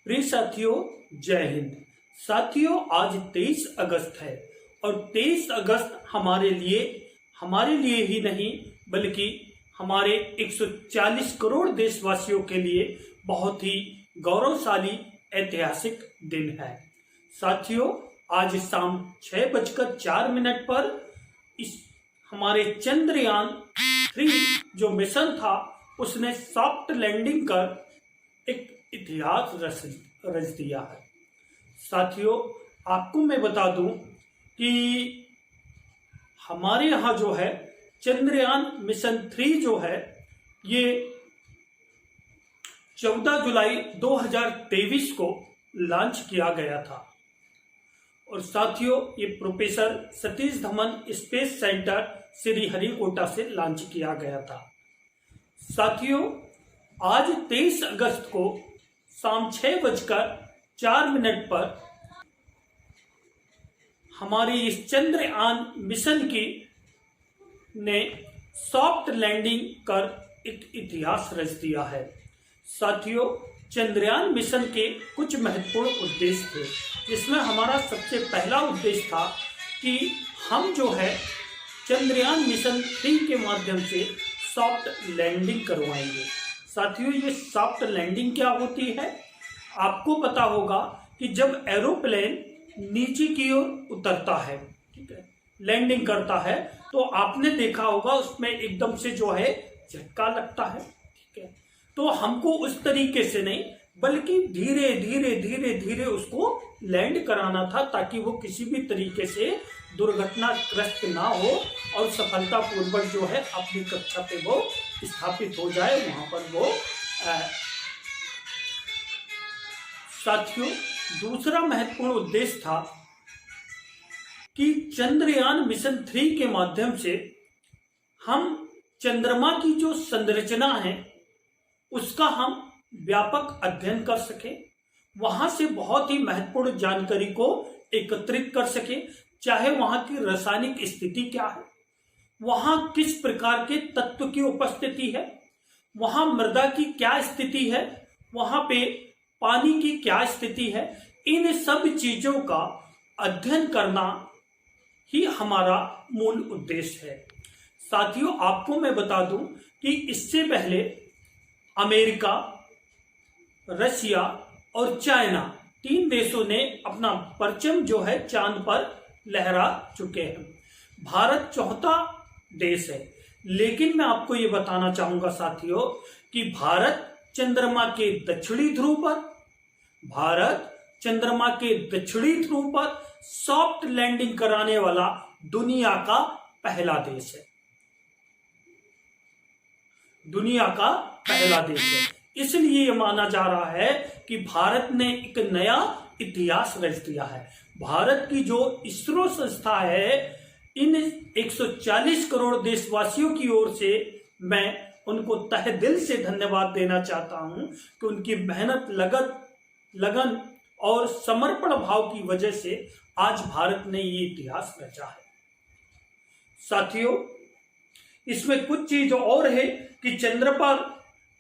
प्रिय साथियों, जय हिंद। साथियों, आज 23 अगस्त है और 23 अगस्त हमारे लिए ही नहीं बल्कि हमारे 140 करोड़ देशवासियों के लिए बहुत ही गौरवशाली ऐतिहासिक दिन है। साथियों, आज शाम 6:04 पर हमारे चंद्रयान 3 जो मिशन था उसने सॉफ्ट लैंडिंग कर एक इतिहास रच दिया है। साथियों, आपको मैं बता दूं कि हमारे यहाँ जो है चंद्रयान मिशन 3 जो है ये 14 जुलाई 2023 को लॉन्च किया गया था और साथियों ये professor Satish Dhawan space centre Sriharikota से लॉन्च किया गया था। साथियों, आज 23 अगस्त को शाम 6:04 पर हमारी इस चंद्रयान मिशन की ने सॉफ्ट लैंडिंग कर एक इतिहास रच दिया है। साथियों, चंद्रयान मिशन के कुछ महत्वपूर्ण उद्देश्य थे, जिसमें हमारा सबसे पहला उद्देश्य था कि हम जो है चंद्रयान मिशन 3 के माध्यम से सॉफ्ट लैंडिंग करवाएंगे। साथियों, ये सॉफ्ट लैंडिंग क्या होती है? आपको पता होगा कि जब एरोप्लेन नीचे की ओर उतरता है, ठीक है, लैंडिंग करता है, तो आपने देखा होगा उसमें एकदम से जो है झटका लगता है, ठीक है। तो हमको उस तरीके से नहीं बल्कि धीरे धीरे धीरे धीरे उसको लैंड कराना था ताकि वो किसी भी तरीके से दुर्घटनाग्रस्त ना हो और सफलतापूर्वक जो है अपनी कक्षा पे वो स्थापित हो जाए, वहां पर वो साथियों, दूसरा महत्वपूर्ण उद्देश्य था कि चंद्रयान मिशन 3 के माध्यम से हम चंद्रमा की जो संरचना है उसका हम व्यापक अध्ययन कर सके, वहां से बहुत ही महत्वपूर्ण जानकारी को एकत्रित कर सके, चाहे वहां की रासायनिक स्थिति क्या है, वहां किस प्रकार के तत्व की उपस्थिति है, वहां मृदा की क्या स्थिति है, वहां पे पानी की क्या स्थिति है, इन सब चीजों का अध्ययन करना ही हमारा मूल उद्देश्य है। साथियों, आपको मैं बता दूं कि इससे पहले अमेरिका, रशिया और चाइना 3 देशों ने अपना परचम जो है चांद पर लहरा चुके हैं। भारत चौथा देश है, लेकिन मैं आपको ये बताना चाहूंगा साथियों कि भारत चंद्रमा के दक्षिणी ध्रुव पर सॉफ्ट लैंडिंग कराने वाला दुनिया का पहला देश है। इसलिए ये माना जा रहा है कि भारत ने एक नया इतिहास रच दिया है। भारत की जो इसरो संस्था है, इन 140 करोड़ देशवासियों की ओर से मैं उनको तहे दिल से धन्यवाद देना चाहता हूं कि उनकी मेहनत, लगन और समर्पण भाव की वजह से आज भारत ने ये इतिहास रचा है। साथियों, इसमें कुछ चीज और है कि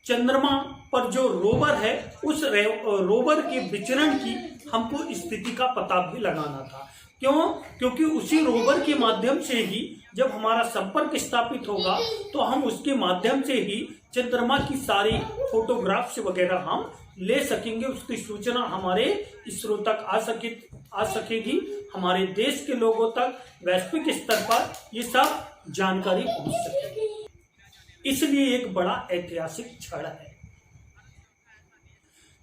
चंद्रमा पर जो रोवर है उस रोवर के विचरण की हमको स्थिति का पता भी लगाना था। क्योंकि उसी रोवर के माध्यम से ही जब हमारा संपर्क स्थापित होगा तो हम उसके माध्यम से ही चंद्रमा की सारी फोटोग्राफ्स वगैरह हम ले सकेंगे, उसकी सूचना हमारे इसरो तक आ सकेगी, हमारे देश के लोगों तक वैश्विक स्तर पर ये सब जानकारी पहुंच सकेगी। इसलिए एक बड़ा ऐतिहासिक क्षण है।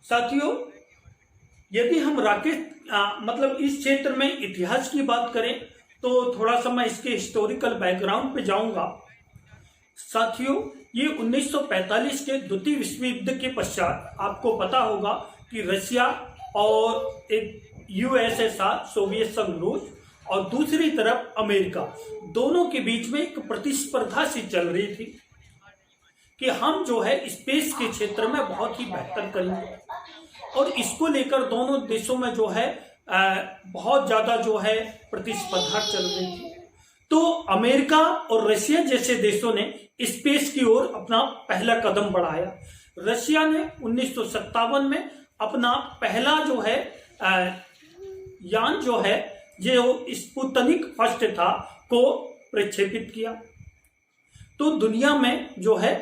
साथियों, यदि हम मतलब इस क्षेत्र में इतिहास की बात करें तो थोड़ा सा मैं इसके हिस्टोरिकल बैकग्राउंड पे जाऊंगा। साथियों, ये 1945 के द्वितीय विश्व युद्ध के पश्चात आपको पता होगा कि रशिया और एक यूएसएसआर, सोवियत संघ रूस, और दूसरी तरफ अमेरिका, दोनों के बीच में एक प्रतिस्पर्धा सी चल रही थी कि हम जो है स्पेस के क्षेत्र में बहुत ही बेहतर करेंगे, और इसको लेकर दोनों देशों में जो है बहुत ज्यादा जो है प्रतिस्पर्धा चल रही थी। तो अमेरिका और रशिया जैसे देशों ने स्पेस की ओर अपना पहला कदम बढ़ाया। रशिया ने 1957 में अपना पहला जो है यान जो है जो स्पुतनिक फर्स्ट था को प्रक्षेपित किया। तो दुनिया में जो है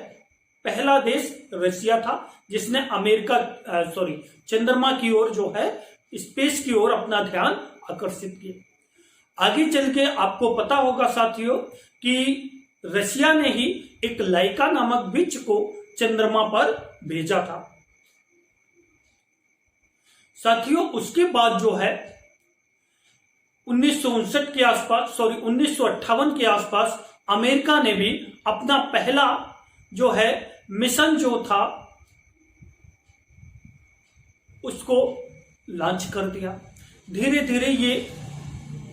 पहला देश रशिया था जिसने चंद्रमा की ओर जो है स्पेस की ओर अपना ध्यान आकर्षित किया। आगे चल के आपको पता होगा साथियों कि रशिया ने ही एक लाइका नामक बिच्च को चंद्रमा पर भेजा था। साथियों उसके बाद जो है 1959 के आसपास 1958 के आसपास अमेरिका ने भी अपना पहला जो है मिशन जो था उसको लॉन्च कर दिया। धीरे धीरे ये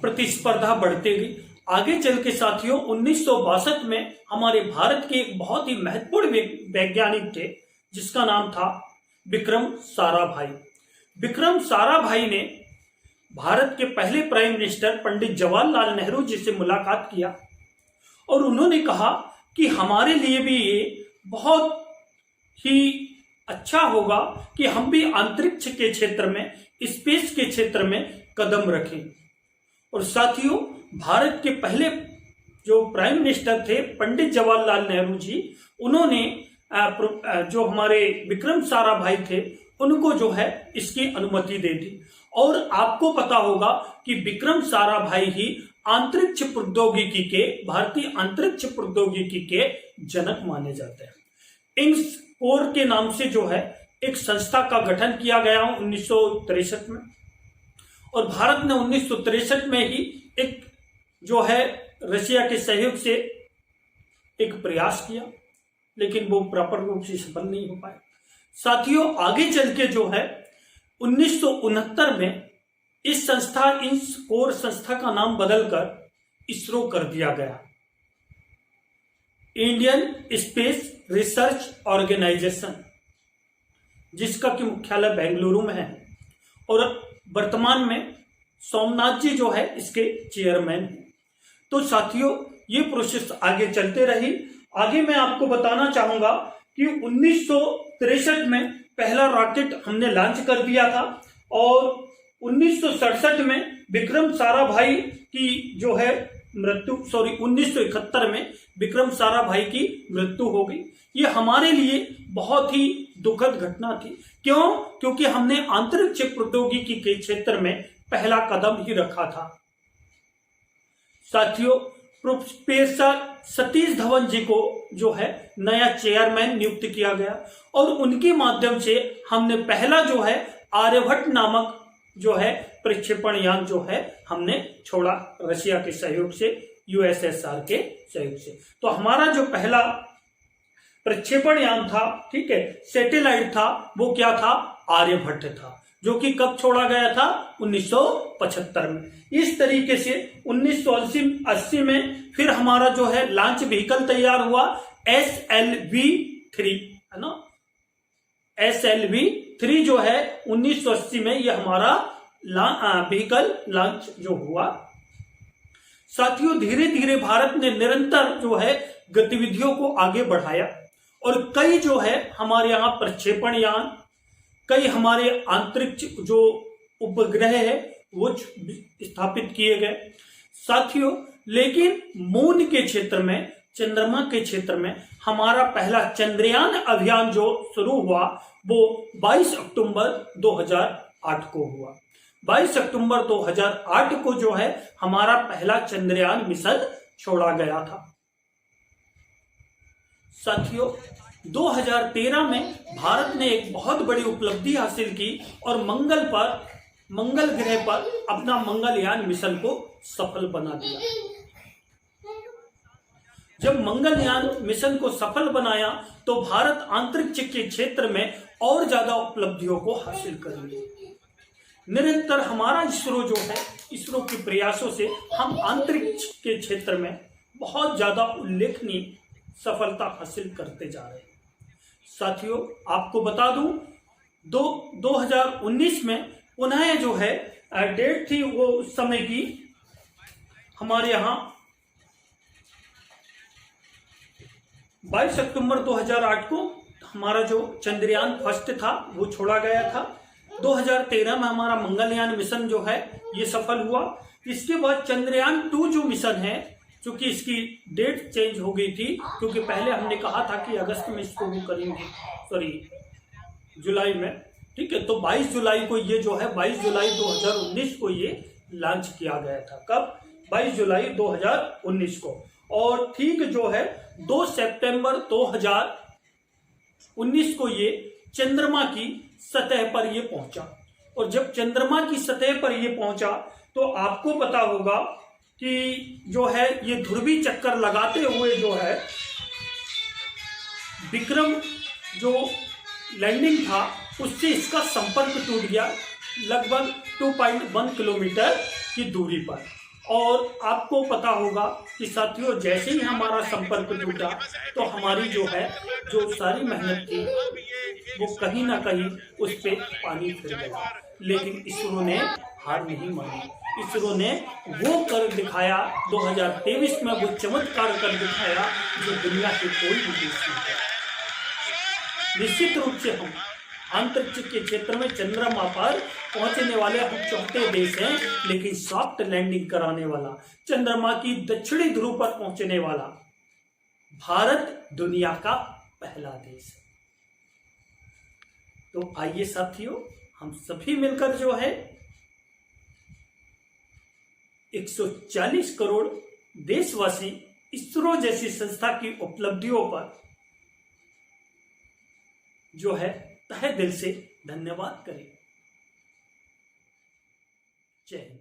प्रतिस्पर्धा बढ़ती गई। आगे चल के साथियों 1962 में हमारे भारत के एक बहुत ही महत्वपूर्ण वैज्ञानिक थे जिसका नाम था विक्रम साराभाई। विक्रम साराभाई ने भारत के पहले प्राइम मिनिस्टर पंडित जवाहरलाल नेहरू जी से मुलाकात किया और उन्होंने कहा कि हमारे लिए भी ये बहुत ही अच्छा होगा कि हम भी अंतरिक्ष के क्षेत्र में, स्पेस के क्षेत्र में कदम रखें। और साथियों भारत के पहले जो प्राइम मिनिस्टर थे पंडित जवाहरलाल नेहरू जी, उन्होंने जो हमारे विक्रम साराभाई थे उनको जो है इसकी अनुमति दे दी। और आपको पता होगा कि विक्रम साराभाई ही अंतरिक्ष प्रौद्योगिकी के, भारतीय अंतरिक्ष प्रौद्योगिकी के जनक माने जाते हैं। इंग्स कोर के नाम से जो है एक संस्था का गठन किया गया 1963 में और भारत ने 1963 में ही एक जो है रशिया के सहयोग से एक प्रयास किया, लेकिन वो प्रॉपर रूप से सफल नहीं हो पाया। साथियों आगे चल के जो है 1969 में इस कोर संस्था का नाम बदलकर इसरो कर दिया गया, इंडियन स्पेस रिसर्च ऑर्गेनाइजेशन, जिसका कि मुख्यालय बेंगलुरु में है और वर्तमान में सोमनाथ जी जो है इसके चेयरमैन हैं। तो साथियों ये प्रोसेस आगे चलते रही। आगे मैं आपको बताना चाहूंगा कि 1963 में पहला रॉकेट हमने लॉन्च कर दिया था और 1967 में विक्रम साराभाई की जो है 1971 में विक्रम साराभाई की मृत्यु हो गई। ये हमारे लिए बहुत ही दुखद घटना थी। क्यों? क्योंकि हमने अंतरिक्ष प्रौद्योगिकी के क्षेत्र में पहला कदम ही रखा था। साथियों प्रोफेसर सतीश धवन जी को जो है नया चेयरमैन नियुक्त किया गया और उनके माध्यम से हमने पहला जो है आर्यभट्ट नामक जो है प्रक्षेपण यान जो है हमने छोड़ा रशिया के सहयोग से, यूएसएसआर के सहयोग से। तो हमारा जो पहला प्रक्षेपण यान था, ठीक है, सैटेलाइट था, वो क्या था? आर्यभट्ट था, जो कि कब छोड़ा गया था? 1975 में। इस तरीके से 1980 में फिर हमारा जो है लॉन्च व्हीकल तैयार हुआ SLV-3, है ना। SLV-3 जो है 1980 में ये हमारा व्हीकल लॉन्च जो हुआ। साथियों धीरे धीरे भारत ने निरंतर जो है गतिविधियों को आगे बढ़ाया और कई जो है हमारे यहाँ प्रक्षेपण यान, कई हमारे अंतरिक्ष जो उपग्रह है वो स्थापित किए गए। साथियों लेकिन मून के क्षेत्र में, चंद्रमा के क्षेत्र में हमारा पहला चंद्रयान अभियान जो शुरू हुआ वो 22 अक्टूबर 2008 को हुआ। 22 अक्टूबर 2008 को जो है हमारा पहला चंद्रयान मिशन छोड़ा गया था। साथियों 2013 में भारत ने एक बहुत बड़ी उपलब्धि हासिल की और मंगल ग्रह पर अपना मंगलयान मिशन को सफल बना दिया। जब मंगलयान मिशन को सफल बनाया तो भारत अंतरिक्ष के क्षेत्र में और ज्यादा उपलब्धियों को हासिल करेंगे। निरंतर हमारा इसरो जो है, इसरो के प्रयासों से हम अंतरिक्ष के क्षेत्र में बहुत ज्यादा उल्लेखनीय सफलता हासिल करते जा रहे हैं। साथियों आपको बता दूं 2019 में पुनः जो है डेट थी वो उस समय की हमारे यहाँ 22 अक्टूबर 2008 को हमारा जो चंद्रयान फर्स्ट था वो छोड़ा गया था। 2013 में हमारा मंगलयान मिशन जो है ये सफल हुआ। इसके बाद चंद्रयान 2 जो मिशन है, चूंकि इसकी डेट चेंज हो गई थी, क्योंकि पहले हमने कहा था कि अगस्त में इसको वो करेंगे, सॉरी जुलाई में, ठीक है। तो 22 जुलाई को ये जो है 22 जुलाई 2019 को ये लॉन्च किया गया था। कब? 22 जुलाई 2019 को। और ठीक जो है 2 सितंबर 2019 को ये चंद्रमा की सतह पर ये पहुंचा। और जब चंद्रमा की सतह पर ये पहुंचा तो आपको पता होगा कि जो है ये ध्रुवीय चक्कर लगाते हुए जो है विक्रम जो लैंडिंग था उससे इसका संपर्क टूट गया, लगभग 2.1 किलोमीटर की दूरी पर। और आपको पता होगा कि साथियों, जैसे ही हमारा संपर्क टूटा तो हमारी जो है जो सारी मेहनत थी वो कहीं ना कहीं उस पे पानी फिर गया। लेकिन इसरो ने हार नहीं मानी। इसरो ने वो कर दिखाया 2023 में, वो चमत्कार कर दिखाया जो दुनिया के कोई भी देश नहीं कर। निश्चित रूप से हम अंतरिक्ष के क्षेत्र में चंद्रमा पर पहुंचने वाले हम चौथे देश हैं, लेकिन सॉफ्ट लैंडिंग कराने वाला, चंद्रमा की दक्षिणी ध्रुव पर पहुंचने वाला भारत दुनिया का पहला देश है। तो आइए साथियों, हम सभी मिलकर जो है 140 करोड़ देशवासी इसरो जैसी संस्था की उपलब्धियों पर जो है तहे दिल से धन्यवाद करें। जय हिंद।